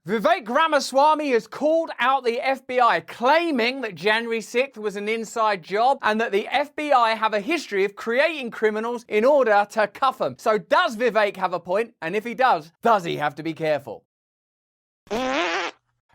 Vivek Ramaswamy has called out the FBI, claiming that January 6th was an inside job and that the FBI have a history of creating criminals in order to cuff them. So does Vivek have a point? And if he does he have to be careful?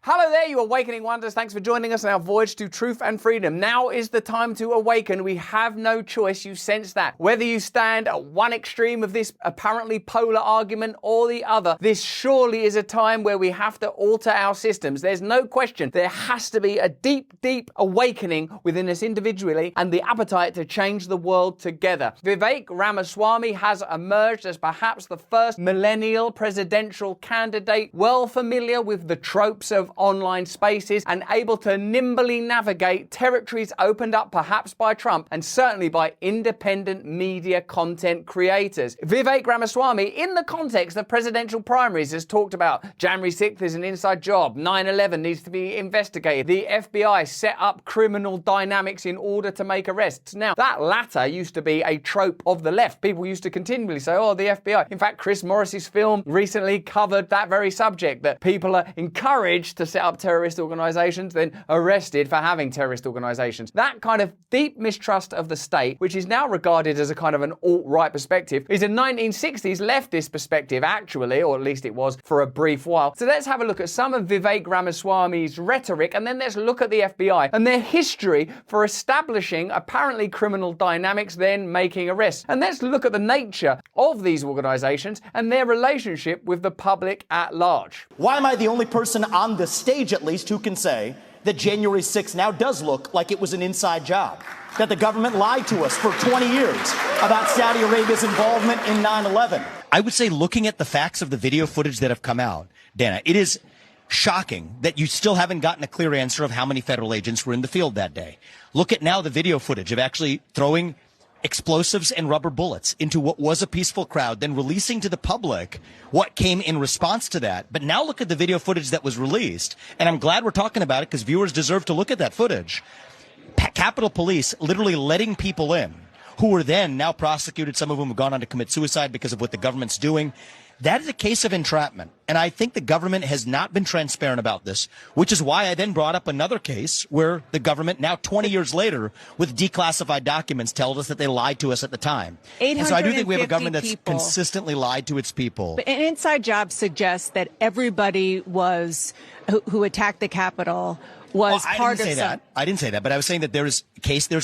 Hello there, you awakening wonders. Thanks for joining us on our voyage to truth and freedom. Now is the time to awaken. We have no choice. You sense that. Whether you stand at one extreme of this apparently polar argument or the other, this surely is a time where we have to alter our systems. There's no question. There has to be a deep, deep awakening within us individually and the appetite to change the world together. Vivek Ramaswamy has emerged as perhaps the first millennial presidential candidate, well familiar with the tropes of online spaces and able to nimbly navigate territories opened up perhaps by Trump and certainly by independent media content creators. Vivek Ramaswamy, in the context of presidential primaries, has talked about January 6th is an inside job, 9/11 needs to be investigated, the FBI set up criminal dynamics in order to make arrests. Now, that latter used to be a trope of the left. People used to continually say, oh, the FBI. In fact, Chris Morris's film recently covered that very subject, that people are encouraged to set up terrorist organizations, then arrested for having terrorist organizations. That kind of deep mistrust of the state, which is now regarded as a kind of an alt-right perspective, is a 1960s leftist perspective, actually, or at least it was for a brief while. So let's have a look at some of Vivek Ramaswamy's rhetoric, and then let's look at the FBI and their history for establishing apparently criminal dynamics, then making arrests. And let's look at the nature of these organizations and their relationship with the public at large. Why am I the only person on the stage, at least, who can say that January 6th now does look like it was an inside job? That the government lied to us for 20 years about Saudi Arabia's involvement in 9/11? I would say, looking at the facts of the video footage that have come out, Dana, it is shocking that you still haven't gotten a clear answer of how many federal agents were in the field that day. Look at now the video footage of actually throwing explosives and rubber bullets into what was a peaceful crowd, then releasing to the public what came in response to that. But now look at the video footage that was released, and I'm glad we're talking about it because viewers deserve to look at that footage. Capitol Police literally letting people in who were then now prosecuted. Some of them have gone on to commit suicide because of what the government's doing. That is a case of entrapment. And I think the government has not been transparent about this, which is why I then brought up another case where the government, now 20 years later, with declassified documents, told us that they lied to us at the time. And so I do think we have a government that's consistently lied to its people. But an inside job suggests that everybody who attacked the Capitol was part of that. I didn't say that, but I was saying that there's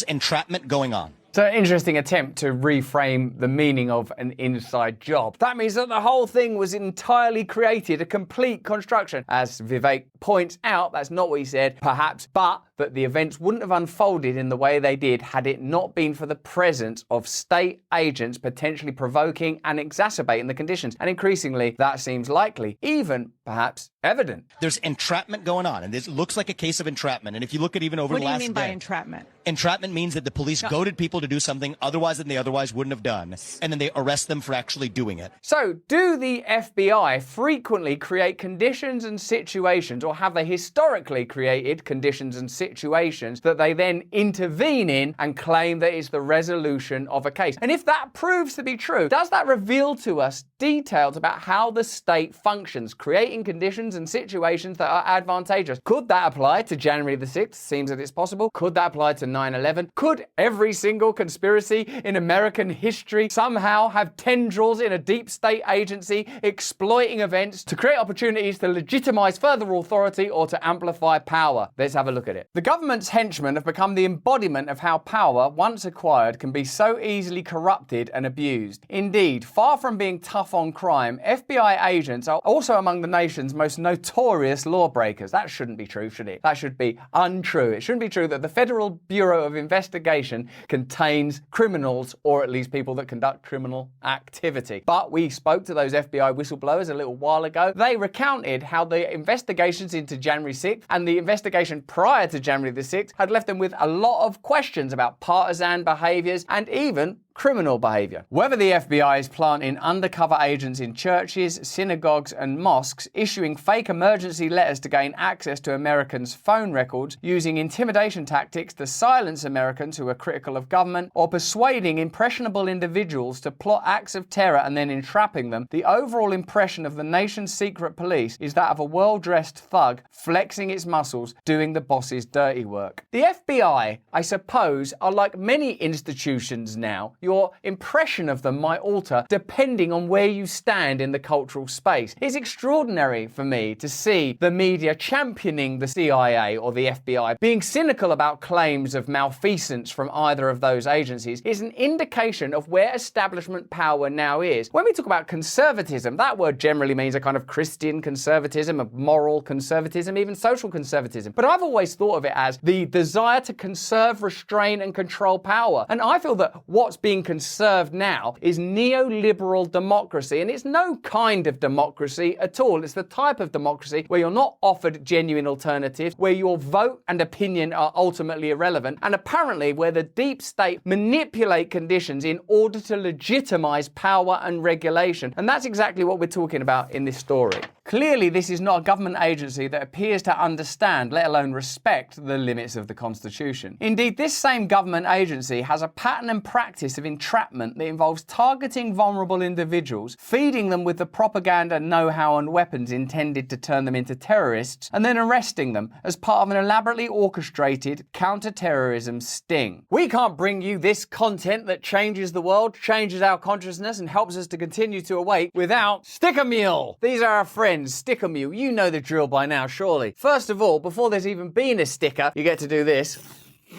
entrapment going on. So an interesting attempt to reframe the meaning of an inside job. That means that the whole thing was entirely created, a complete construction. As Vivek points out, that's not what he said, perhaps, but that the events wouldn't have unfolded in the way they did had it not been for the presence of state agents potentially provoking and exacerbating the conditions. And increasingly, that seems likely, even perhaps evident. There's entrapment going on, and this looks like a case of entrapment. And if you look at even over the last day. What do you mean by entrapment? Entrapment means that the police goaded people to do something than they otherwise wouldn't have done, and then they arrest them for actually doing it. So, do the FBI frequently create conditions and situations, or have they historically created conditions and situations that they then intervene in and claim that is the resolution of a case? And if that proves to be true, does that reveal to us details about how the state functions, creating conditions and situations that are advantageous? Could that apply to January the 6th? Seems that it's possible. Could that apply to 9/11? Could every single conspiracy in American history somehow have tendrils in a deep state agency exploiting events to create opportunities to legitimize further authority or to amplify power? Let's have a look at it. The government's henchmen have become the embodiment of how power, once acquired, can be so easily corrupted and abused. Indeed, far from being tough on crime, FBI agents are also among the nation's most notorious lawbreakers. That shouldn't be true, should it? That should be untrue. It shouldn't be true that the Federal Bureau of Investigation contains criminals, or at least people that conduct criminal activity. But we spoke to those FBI whistleblowers a little while ago. They recounted how the investigations into January 6th and the investigation prior to January the 6th had left them with a lot of questions about partisan behaviors and even criminal behavior. Whether the FBI is planting undercover agents in churches, synagogues, and mosques, issuing fake emergency letters to gain access to Americans' phone records, using intimidation tactics to silence Americans who are critical of government, or persuading impressionable individuals to plot acts of terror and then entrapping them, the overall impression of the nation's secret police is that of a well-dressed thug flexing its muscles, doing the boss's dirty work. The FBI, I suppose, are like many institutions now. Your impression of them might alter depending on where you stand in the cultural space. It's extraordinary for me to see the media championing the CIA or the FBI, being cynical about claims of malfeasance from either of those agencies is an indication of where establishment power now is. When we talk about conservatism, that word generally means a kind of Christian conservatism, a moral conservatism, even social conservatism. But I've always thought of it as the desire to conserve, restrain, and control power. And I feel that what's being conserved now is neoliberal democracy, and it's no kind of democracy at all. It's the type of democracy where you're not offered genuine alternatives, where your vote and opinion are ultimately irrelevant, and apparently where the deep state manipulate conditions in order to legitimize power and regulation. And that's exactly what we're talking about in this story. Clearly, this is not a government agency that appears to understand, let alone respect, the limits of the Constitution. Indeed, this same government agency has a pattern and practice of entrapment that involves targeting vulnerable individuals, feeding them with the propaganda, know-how, and weapons intended to turn them into terrorists, and then arresting them as part of an elaborately orchestrated counter-terrorism sting. We can't bring you this content that changes the world, changes our consciousness, and helps us to continue to awake without Sticker Mule. These are our friends, Sticker Mule. You know the drill by now, surely. First of all, before there's even been a sticker, you get to do this.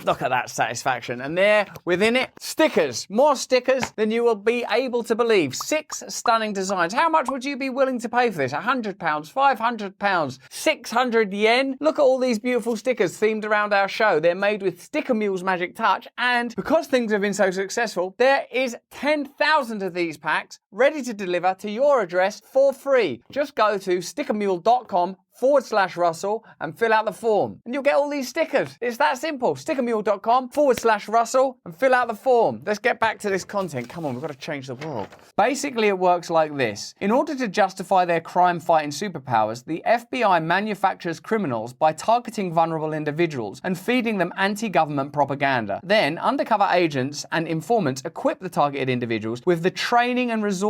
Look at that satisfaction. And there, within it, stickers. More stickers than you will be able to believe. 6 stunning designs. How much would you be willing to pay for this? £100, £500, 600 yen? Look at all these beautiful stickers themed around our show. They're made with Sticker Mule's magic touch. And because things have been so successful, there is 10,000 of these packs ready to deliver to your address for free. Just go to stickermule.com/Russell and fill out the form. And you'll get all these stickers. It's that simple. Stickermule.com/Russell and fill out the form. Let's get back to this content. Come on, we've got to change the world. Basically, it works like this. In order to justify their crime-fighting superpowers, the FBI manufactures criminals by targeting vulnerable individuals and feeding them anti-government propaganda. Then, undercover agents and informants equip the targeted individuals with the training and resources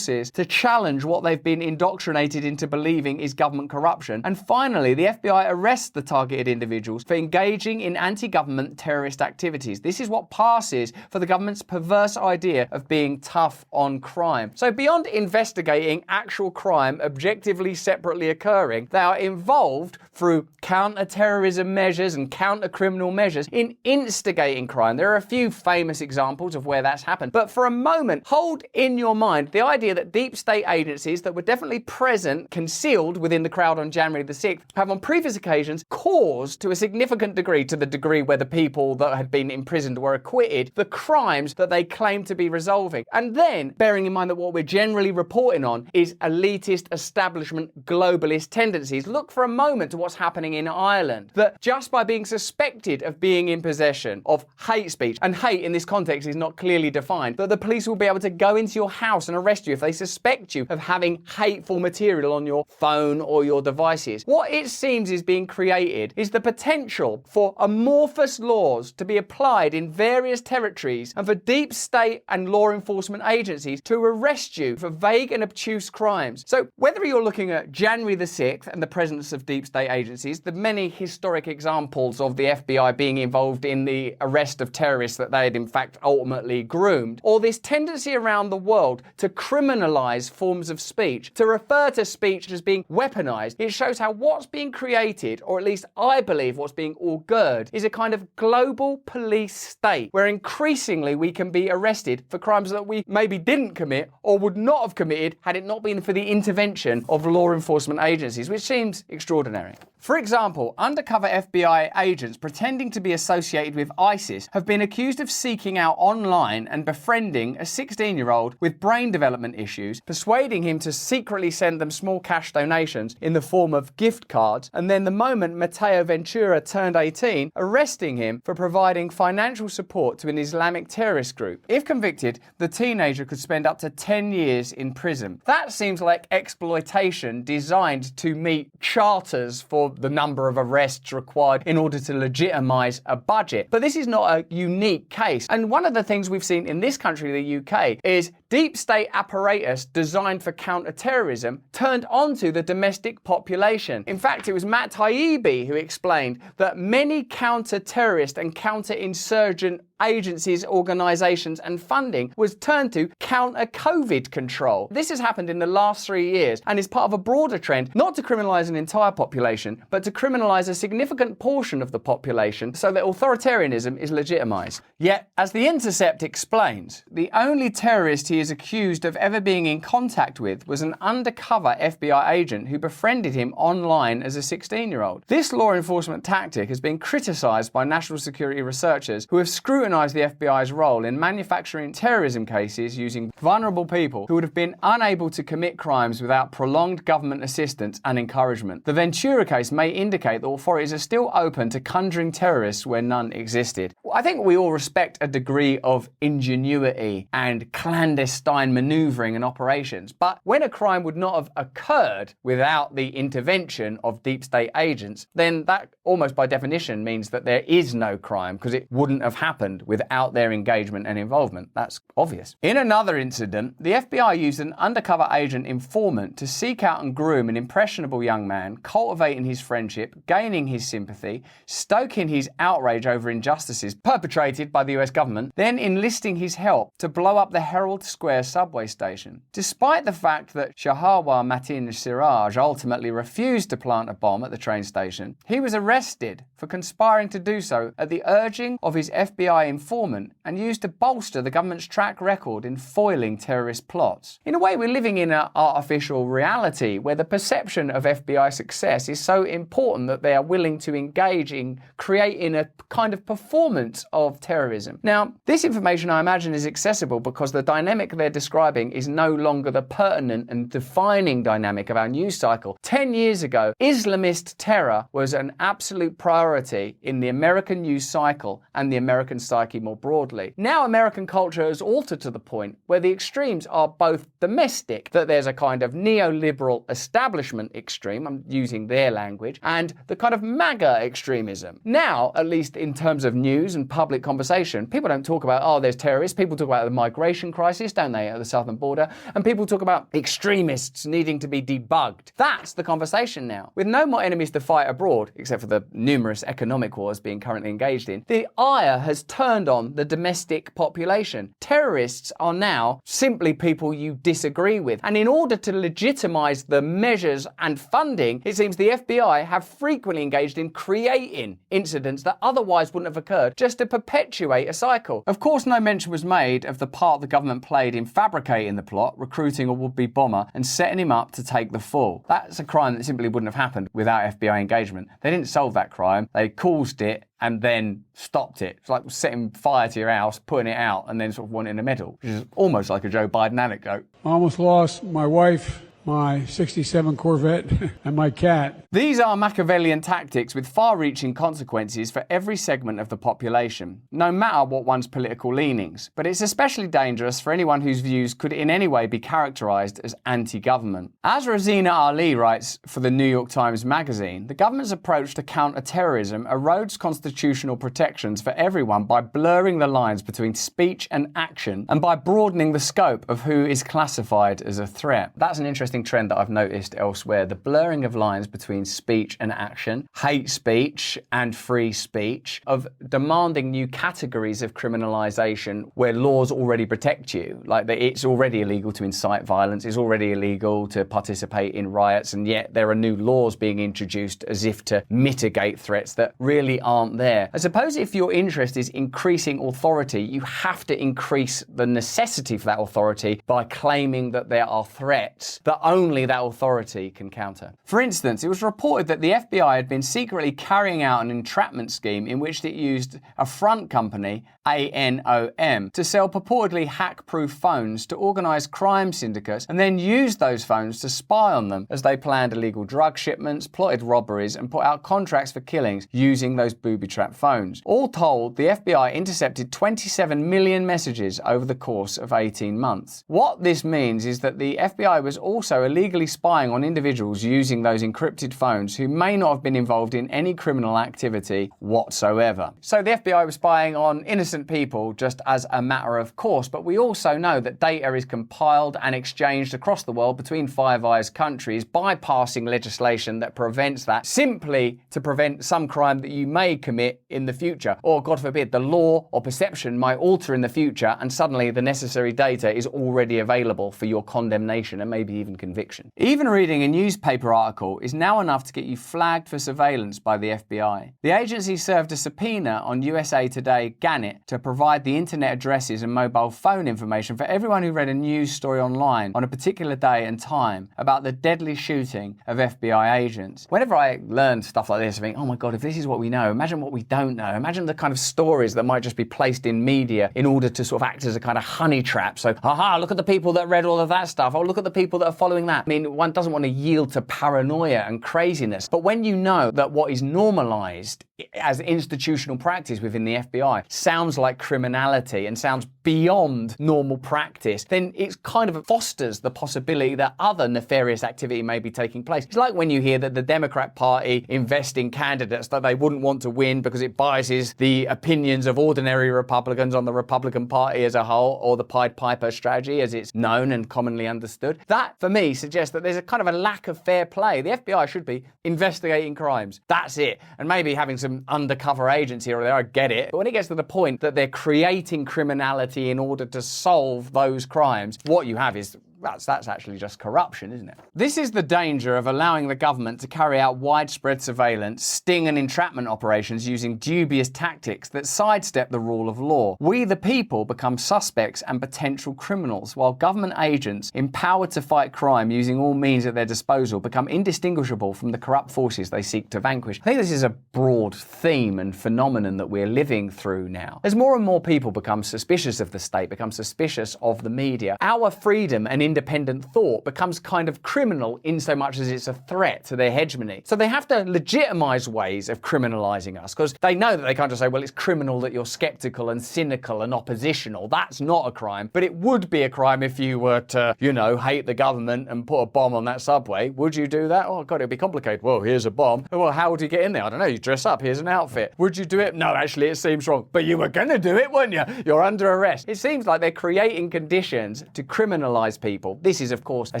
to challenge what they've been indoctrinated into believing is government corruption. And finally, the FBI arrests the targeted individuals for engaging in anti-government terrorist activities. This is what passes for the government's perverse idea of being tough on crime. So beyond investigating actual crime objectively separately occurring, they are involved through counter-terrorism measures and counter-criminal measures in instigating crime. There are a few famous examples of where that's happened. But for a moment, hold in your mind the idea that deep state agencies that were definitely present, concealed within the crowd on January the 6th, have on previous occasions caused to a significant degree, to the degree where the people that had been imprisoned were acquitted, the crimes that they claim to be resolving. And then, bearing in mind that what we're generally reporting on is elitist, establishment, globalist tendencies, look for a moment to what's happening in Ireland. That just by being suspected of being in possession of hate speech, and hate in this context is not clearly defined, that the police will be able to go into your house and arrest you if they suspect you of having hateful material on your phone or your devices. What it seems is being created is the potential for amorphous laws to be applied in various territories and for deep state and law enforcement agencies to arrest you for vague and obtuse crimes. So whether you're looking at January the 6th and the presence of deep state agencies, the many historic examples of the FBI being involved in the arrest of terrorists that they had in fact ultimately groomed, or this tendency around the world to criminalize forms of speech, to refer to speech as being weaponized, it shows how what's being created, or at least I believe what's being augured, is a kind of global police state where increasingly we can be arrested for crimes that we maybe didn't commit or would not have committed had it not been for the intervention of law enforcement agencies, which seems extraordinary. For example, undercover FBI agents pretending to be associated with ISIS have been accused of seeking out online and befriending a 16-year-old with brain development issues, persuading him to secretly send them small cash donations in the form of gift cards, and then the moment Matteo Ventura turned 18, arresting him for providing financial support to an Islamic terrorist group. If convicted, the teenager could spend up to 10 years in prison. That seems like exploitation designed to meet charters for the number of arrests required in order to legitimize a budget. But this is not a unique case. And one of the things we've seen in this country, the UK, is deep state apparatus designed for counter-terrorism turned onto the domestic population. In fact, it was Matt Taibbi who explained that many counter-terrorist and counter-insurgent agencies, organisations and funding was turned to counter-COVID control. This has happened in the last 3 years and is part of a broader trend not to criminalise an entire population, but to criminalise a significant portion of the population so that authoritarianism is legitimised. Yet, as The Intercept explains, the only terrorist he is accused of ever being in contact with was an undercover FBI agent who befriended him online as a 16-year-old. This law enforcement tactic has been criticised by national security researchers who have scrutinised the FBI's role in manufacturing terrorism cases using vulnerable people who would have been unable to commit crimes without prolonged government assistance and encouragement. The Ventura case may indicate that authorities are still open to conjuring terrorists where none existed. I think we all respect a degree of ingenuity and clandestine manoeuvring and operations, but when a crime would not have occurred without the intervention of deep state agents, then that almost by definition means that there is no crime because it wouldn't have happened without their engagement and involvement. That's obvious. In another incident, the FBI used an undercover agent informant to seek out and groom an impressionable young man, cultivating his friendship, gaining his sympathy, stoking his outrage over injustices perpetrated by the US government, then enlisting his help to blow up the Herald Square subway station. Despite the fact that Shahawa Matin Siraj ultimately refused to plant a bomb at the train station, he was arrested for conspiring to do so at the urging of his FBI informant and used to bolster the government's track record in foiling terrorist plots. In a way, we're living in an artificial reality where the perception of FBI success is so important that they are willing to engage in creating a kind of performance of terrorism. Now, this information, I imagine, is accessible because the dynamic they're describing is no longer the pertinent and defining dynamic of our news cycle. 10 years ago, Islamist terror was an absolute priority in the American news cycle and the American psyche more broadly. Now American culture has altered to the point where the extremes are both domestic, that there's a kind of neoliberal establishment extreme, I'm using their language, and the kind of MAGA extremism. Now, at least in terms of news and public conversation, people don't talk about, oh, there's terrorists. People talk about the migration crisis, don't they, at the southern border? And people talk about extremists needing to be debugged. That's the conversation now. With no more enemies to fight abroad, except for the numerous economic wars being currently engaged in, the ire has turned on the domestic population. Terrorists are now simply people you disagree with. And in order to legitimize the measures and funding, it seems the FBI have frequently engaged in creating incidents that otherwise wouldn't have occurred just to perpetuate a cycle. Of course, no mention was made of the part the government played in fabricating the plot, recruiting a would-be bomber and setting him up to take the fall. That's a crime that simply wouldn't have happened without FBI engagement. They didn't solve that crime. They caused it and then stopped it. It's like setting fire to your house, putting it out, and then sort of wanting a medal, which is almost like a Joe Biden anecdote. I almost lost my wife, my 67 Corvette, and my cat. These are Machiavellian tactics with far-reaching consequences for every segment of the population, no matter what one's political leanings. But it's especially dangerous for anyone whose views could in any way be characterized as anti-government. As Rosina Ali writes for the New York Times Magazine, the government's approach to counter-terrorism erodes constitutional protections for everyone by blurring the lines between speech and action and by broadening the scope of who is classified as a threat. That's an interesting trend that I've noticed elsewhere, the blurring of lines between speech and action, hate speech and free speech, of demanding new categories of criminalisation where laws already protect you. Like it's already illegal to incite violence, it's already illegal to participate in riots, and yet there are new laws being introduced as if to mitigate threats that really aren't there. I suppose if your interest is increasing authority, you have to increase the necessity for that authority by claiming that there are threats that only that authority can counter. For instance, it was reported that the FBI had been secretly carrying out an entrapment scheme in which it used a front company, ANOM, to sell purportedly hack-proof phones to organize crime syndicates and then use those phones to spy on them as they planned illegal drug shipments, plotted robberies, and put out contracts for killings using those booby-trapped phones. All told, the FBI intercepted 27 million messages over the course of 18 months. What this means is that the FBI was also illegally spying on individuals using those encrypted phones who may not have been involved in any criminal activity whatsoever. So the FBI was spying on innocent people just as a matter of course, but we also know that data is compiled and exchanged across the world between Five Eyes countries, bypassing legislation that prevents that, simply to prevent some crime that you may commit in the future. Or, God forbid, the law or perception might alter in the future and suddenly the necessary data is already available for your condemnation and maybe even conviction. Even reading a newspaper article is now enough to get you flagged for surveillance by the FBI. The agency served a subpoena on USA Today Gannett to provide the internet addresses and mobile phone information for everyone who read a news story online on a particular day and time about the deadly shooting of FBI agents. Whenever I learn stuff like this, I think, oh my God, if this is what we know, imagine what we don't know. Imagine the kind of stories that might just be placed in media in order to sort of act as a kind of honey trap. So, look at the people that read all of that stuff. Oh, look at the people that are following that. I mean, one doesn't want to yield to paranoia and craziness. But when you know that what is normalized as institutional practice within the FBI sounds like criminality and sounds beyond normal practice, then it kind of fosters the possibility that other nefarious activity may be taking place. It's like when you hear that the Democrat Party invest in candidates that they wouldn't want to win because it biases the opinions of ordinary Republicans on the Republican Party as a whole, or the Pied Piper strategy as it's known and commonly understood. That, for me, suggests that there's a kind of a lack of fair play. The FBI should be investigating crimes. That's it. And maybe having some undercover agents here or there, I get it. But when it gets to the point that they're creating criminality in order to solve those crimes, what you have is that's actually just corruption, isn't it? This is the danger of allowing the government to carry out widespread surveillance, sting and entrapment operations using dubious tactics that sidestep the rule of law. We, the people, become suspects and potential criminals, while government agents, empowered to fight crime using all means at their disposal, become indistinguishable from the corrupt forces they seek to vanquish. I think this is a broad theme and phenomenon that we're living through now. As more and more people become suspicious of the state, become suspicious of the media, our freedom and independent thought becomes kind of criminal in so much as it's a threat to their hegemony. So they have to legitimize ways of criminalizing us, because they know that they can't just say, well, it's criminal that you're skeptical and cynical and oppositional. That's not a crime. But it would be a crime if you were to, hate the government and put a bomb on that subway. Would you do that? Oh, God, it'd be complicated. Well, here's a bomb. Well, how would you get in there? I don't know. You dress up. Here's an outfit. Would you do it? No, actually, it seems wrong. But you were going to do it, weren't you? You're under arrest. It seems like they're creating conditions to criminalize people. This is, of course, a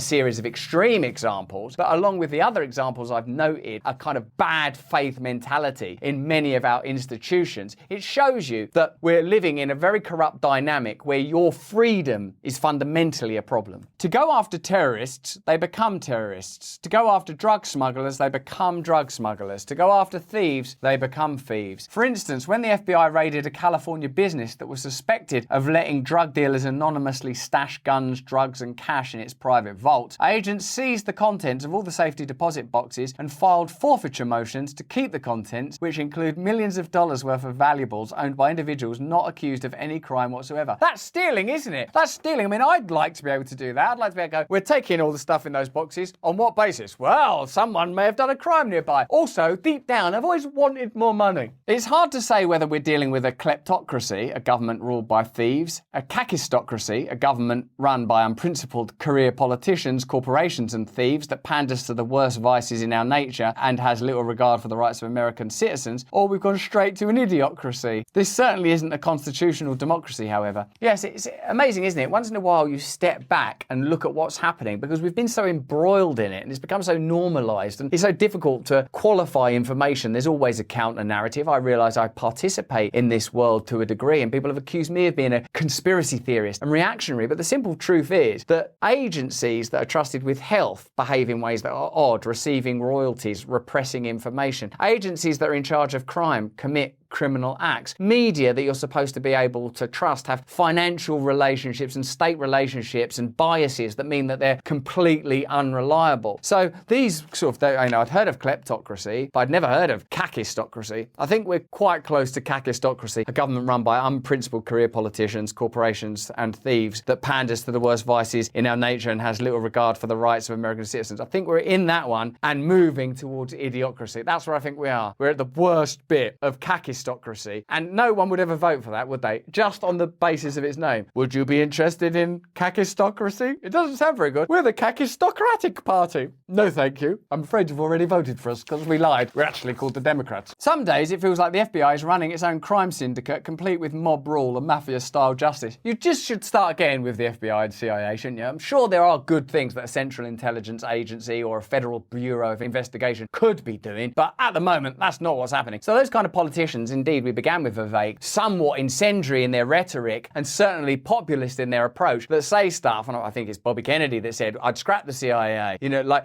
series of extreme examples, but along with the other examples I've noted, a kind of bad faith mentality in many of our institutions. It shows you that we're living in a very corrupt dynamic where your freedom is fundamentally a problem. To go after terrorists, they become terrorists. To go after drug smugglers, they become drug smugglers. To go after thieves, they become thieves. For instance, when the FBI raided a California business that was suspected of letting drug dealers anonymously stash guns, drugs, and cash in its private vault, agents seized the contents of all the safety deposit boxes and filed forfeiture motions to keep the contents, which include millions of dollars worth of valuables owned by individuals not accused of any crime whatsoever. That's stealing, isn't it? That's stealing. I mean, I'd like to be able to do that. I'd like to be able to go, we're taking all the stuff in those boxes. On what basis? Well, someone may have done a crime nearby. Also, deep down, I've always wanted more money. It's hard to say whether we're dealing with a kleptocracy, a government ruled by thieves, a kakistocracy, a government run by unprincipled career politicians, corporations and thieves that panders to the worst vices in our nature and has little regard for the rights of American citizens, or we've gone straight to an idiocracy. This certainly isn't a constitutional democracy, however. Yes, it's amazing, isn't it? Once in a while you step back and look at what's happening, because we've been so embroiled in it and it's become so normalized and it's so difficult to qualify information. There's always a counter narrative. I realize I participate in this world to a degree, and people have accused me of being a conspiracy theorist and reactionary, but the simple truth is that agencies that are trusted with health behave in ways that are odd, receiving royalties, repressing information. Agencies that are in charge of crime commit criminal acts. Media that you're supposed to be able to trust have financial relationships and state relationships and biases that mean that they're completely unreliable. So these sort of, I'd heard of kleptocracy, but I'd never heard of kakistocracy. I think we're quite close to kakistocracy, a government run by unprincipled career politicians, corporations and thieves that panders to the worst vices in our nature and has little regard for the rights of American citizens. I think we're in that one and moving towards idiocracy. That's where I think we are. We're at the worst bit of kakistocracy, and no one would ever vote for that, would they? Just on the basis of its name. Would you be interested in kakistocracy? It doesn't sound very good. We're the kakistocratic party. No, thank you. I'm afraid you've already voted for us because we lied. We're actually called the Democrats. Some days it feels like the FBI is running its own crime syndicate, complete with mob rule and mafia-style justice. You just should start again with the FBI and CIA, shouldn't you? I'm sure there are good things that a Central Intelligence Agency or a Federal Bureau of Investigation could be doing, but at the moment, that's not what's happening. So those kind of politicians, indeed, we began with Vivek, somewhat incendiary in their rhetoric and certainly populist in their approach, that say stuff, and I think it's Bobby Kennedy that said, I'd scrap the CIA.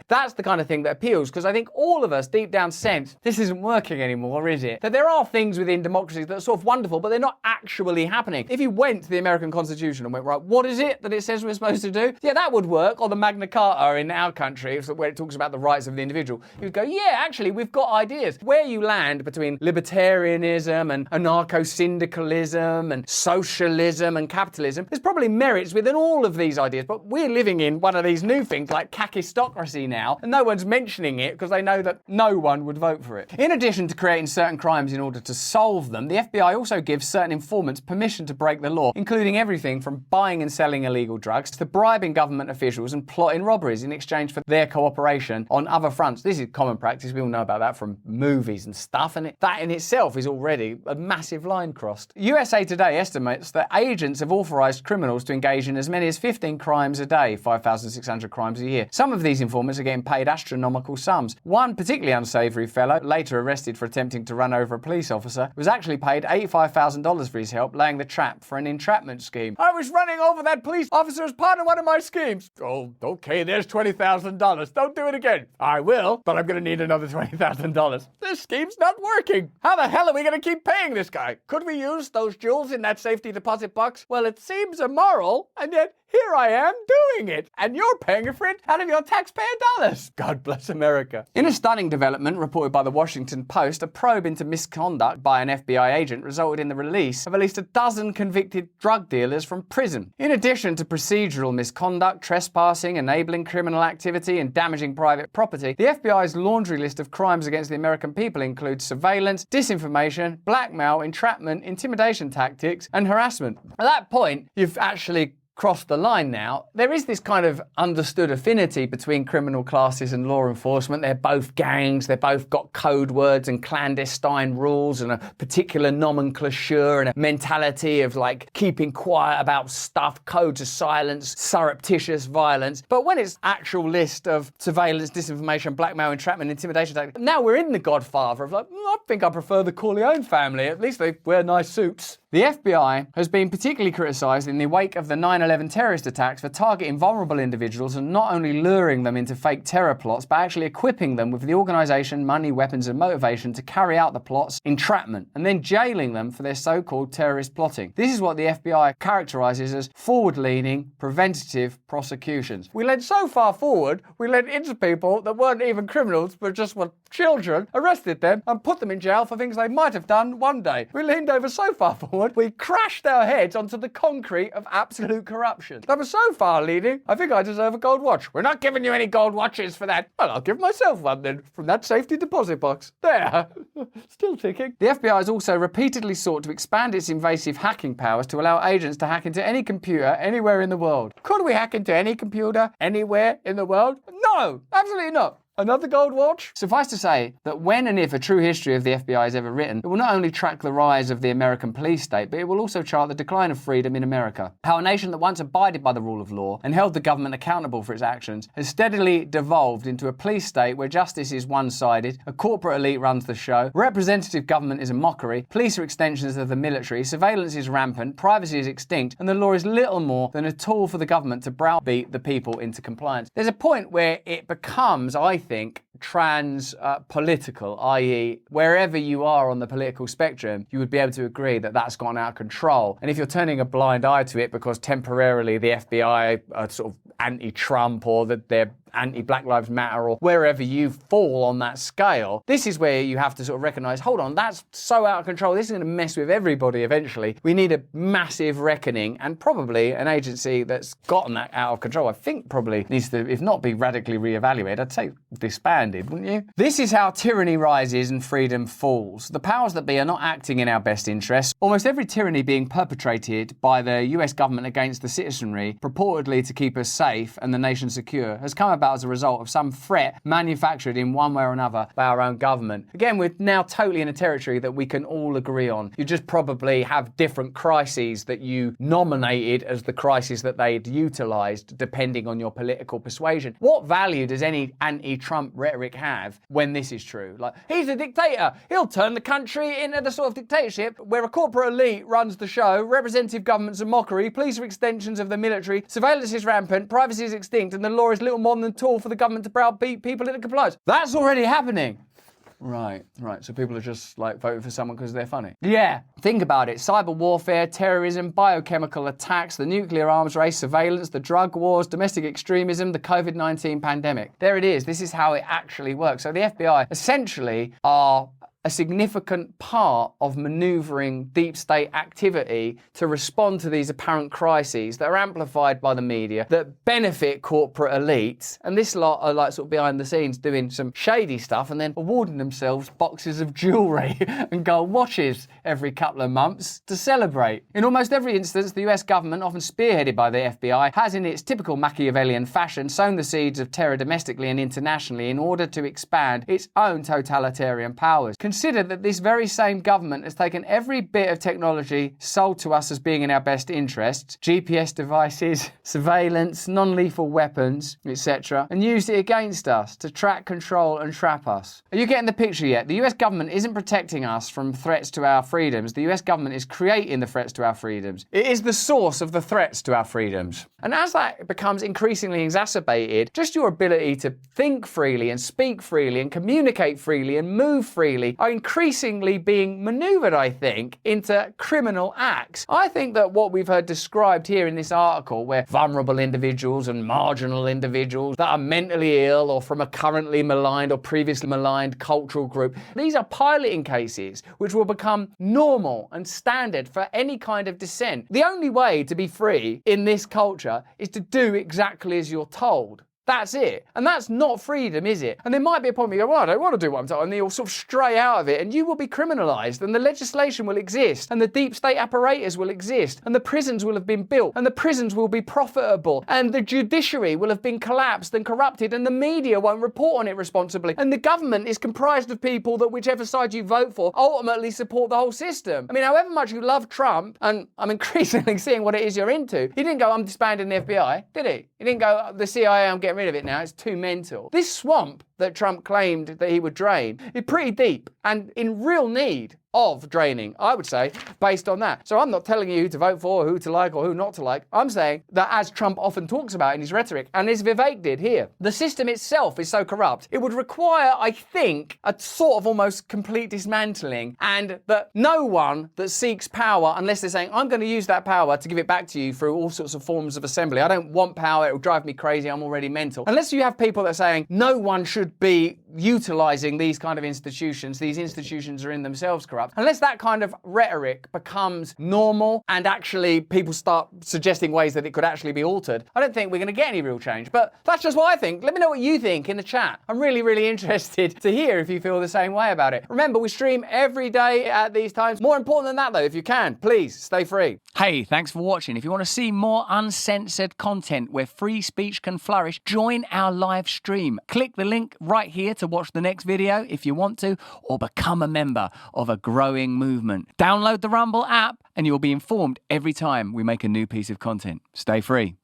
That's the kind of thing that appeals, because I think all of us deep down sense this isn't working anymore, is it? That there are things within democracies that are sort of wonderful, but they're not actually happening. If you went to the American Constitution and went, right, what is it that it says we're supposed to do? Yeah, that would work. Or the Magna Carta in our country, where it talks about the rights of the individual. You'd go, yeah, actually, we've got ideas. Where you land between libertarianism and anarcho-syndicalism and socialism and capitalism, there's probably merits within all of these ideas, but we're living in one of these new things like kakistocracy now, and no one's mentioning it because they know that no one would vote for it. In addition to creating certain crimes in order to solve them, the FBI also gives certain informants permission to break the law, including everything from buying and selling illegal drugs to bribing government officials and plotting robberies in exchange for their cooperation on other fronts. This is common practice. We all know about that from movies and stuff, and that in itself is already a massive line crossed. USA Today estimates that agents have authorized criminals to engage in as many as 15 crimes a day, 5,600 crimes a year. Some of these informants are getting paid astronomical sums. One particularly unsavory fellow, later arrested for attempting to run over a police officer, was actually paid $85,000 for his help laying the trap for an entrapment scheme. I was running over that police officer as part of one of my schemes. Oh, okay, there's $20,000. Don't do it again. I will, but I'm going to need another $20,000. This scheme's not working. How the hell are we going to keep paying this guy? Could we use those jewels in that safety deposit box? Well, it seems immoral, and yet here I am doing it, and you're paying for it out of your taxpayer dollars. God bless America. In a stunning development reported by the Washington Post, a probe into misconduct by an FBI agent resulted in the release of at least a dozen convicted drug dealers from prison. In addition to procedural misconduct, trespassing, enabling criminal activity, and damaging private property, the FBI's laundry list of crimes against the American people includes surveillance, disinformation, blackmail, entrapment, intimidation tactics, and harassment. At that point, you've actually crossed the line now. There is this kind of understood affinity between criminal classes and law enforcement. They're both gangs, they've both got code words and clandestine rules and a particular nomenclature and a mentality of like keeping quiet about stuff, codes of silence, surreptitious violence. But when it's actual list of surveillance, disinformation, blackmail, entrapment, intimidation tactics, now we're in the Godfather of like, I think I prefer the Corleone family. At least they wear nice suits. The FBI has been particularly criticised in the wake of the 9/11 terrorist attacks for targeting vulnerable individuals and not only luring them into fake terror plots, but actually equipping them with the organisation, money, weapons and motivation to carry out the plots, entrapment, and then jailing them for their so-called terrorist plotting. This is what the FBI characterises as forward-leaning, preventative prosecutions. We led so far forward, we led into people that weren't even criminals, but just were children, arrested them and put them in jail for things they might have done one day. We leaned over so far forward, we crashed our heads onto the concrete of absolute corruption. That was so far leading, I think I deserve a gold watch. We're not giving you any gold watches for that. Well, I'll give myself one then, from that safety deposit box. There. Still ticking. The FBI has also repeatedly sought to expand its invasive hacking powers to allow agents to hack into any computer anywhere in the world. Could we hack into any computer anywhere in the world? No, absolutely not. Another gold watch? Suffice to say that when and if a true history of the FBI is ever written, it will not only track the rise of the American police state, but it will also chart the decline of freedom in America. How a nation that once abided by the rule of law and held the government accountable for its actions has steadily devolved into a police state where justice is one-sided, a corporate elite runs the show, representative government is a mockery, police are extensions of the military, surveillance is rampant, privacy is extinct, and the law is little more than a tool for the government to browbeat the people into compliance. There's a point where it becomes, I think, political, i.e. wherever you are on the political spectrum, you would be able to agree that that's gone out of control. And if you're turning a blind eye to it because temporarily the FBI are sort of anti-Trump or that they're anti-Black Lives Matter or wherever you fall on that scale, this is where you have to sort of recognise, hold on, that's so out of control, this is going to mess with everybody eventually. We need a massive reckoning, and probably an agency that's gotten that out of control, I think probably needs to, if not be radically re-evaluated, I'd say disbanded, wouldn't you? This is how tyranny rises and freedom falls. The powers that be are not acting in our best interests. Almost every tyranny being perpetrated by the US government against the citizenry, purportedly to keep us safe and the nation secure, has come about as a result of some threat manufactured in one way or another by our own government. Again, we're now totally in a territory that we can all agree on. You just probably have different crises that you nominated as the crises that they'd utilised depending on your political persuasion. What value does any anti-Trump rhetoric have when this is true? Like, he's a dictator. He'll turn the country into the sort of dictatorship where a corporate elite runs the show, representative government's a mockery, police are extensions of the military, surveillance is rampant, privacy is extinct, and the law is little more than a tool for the government to browbeat people into compliance. That's already happening. Right. So people are just like voting for someone because they're funny. Yeah, think about it. Cyber warfare, terrorism, biochemical attacks, the nuclear arms race, surveillance, the drug wars, domestic extremism, the COVID-19 pandemic. There it is. This is how it actually works. So the FBI essentially are a significant part of manoeuvring deep state activity to respond to these apparent crises that are amplified by the media, that benefit corporate elites. And this lot are like sort of behind the scenes doing some shady stuff and then awarding themselves boxes of jewellery and gold watches every couple of months to celebrate. In almost every instance, the US government, often spearheaded by the FBI, has in its typical Machiavellian fashion sown the seeds of terror domestically and internationally in order to expand its own totalitarian powers. Consider that this very same government has taken every bit of technology sold to us as being in our best interests, GPS devices, surveillance, non-lethal weapons, etc., and used it against us to track, control, and trap us. Are you getting the picture yet? The US government isn't protecting us from threats to our freedoms. The US government is creating the threats to our freedoms. It is the source of the threats to our freedoms. And as that becomes increasingly exacerbated, just your ability to think freely and speak freely and communicate freely and move freely are increasingly being manoeuvred, I think, into criminal acts. I think that what we've heard described here in this article, where vulnerable individuals and marginal individuals that are mentally ill or from a currently maligned or previously maligned cultural group, these are piloting cases which will become normal and standard for any kind of dissent. The only way to be free in this culture is to do exactly as you're told. That's it. And that's not freedom, is it? And there might be a point where you go, well, I don't want to do what I'm told. And you'll sort of stray out of it and you will be criminalised and the legislation will exist and the deep state apparatus will exist and the prisons will have been built and the prisons will be profitable and the judiciary will have been collapsed and corrupted and the media won't report on it responsibly. And the government is comprised of people that whichever side you vote for ultimately support the whole system. I mean, however much you love Trump, and I'm increasingly seeing what it is you're into, he didn't go, I'm disbanding the FBI, did he? He didn't go, the CIA, I'm getting rid of it now, it's too mental. This swamp that Trump claimed that he would drain is pretty deep and in real need of draining, I would say, based on that. So I'm not telling you who to vote for, who to like or who not to like. I'm saying that, as Trump often talks about in his rhetoric, and as Vivek did here, the system itself is so corrupt, it would require, I think, a sort of almost complete dismantling, and that no one that seeks power, unless they're saying, I'm going to use that power to give it back to you through all sorts of forms of assembly. I don't want power, it will drive me crazy, I'm already mental. Unless you have people that are saying, no one should be utilising these kind of institutions, these institutions are in themselves corrupt. Unless that kind of rhetoric becomes normal and actually people start suggesting ways that it could actually be altered, I don't think we're going to get any real change. But that's just what I think. Let me know what you think in the chat. I'm really, really interested to hear if you feel the same way about it. Remember, we stream every day at these times. More important than that, though, if you can, please stay free. Hey, thanks for watching. If you want to see more uncensored content where free speech can flourish, join our live stream. Click the link right here to watch the next video if you want to, or become a member of a growing movement. Download the Rumble app and you'll be informed every time we make a new piece of content. Stay free.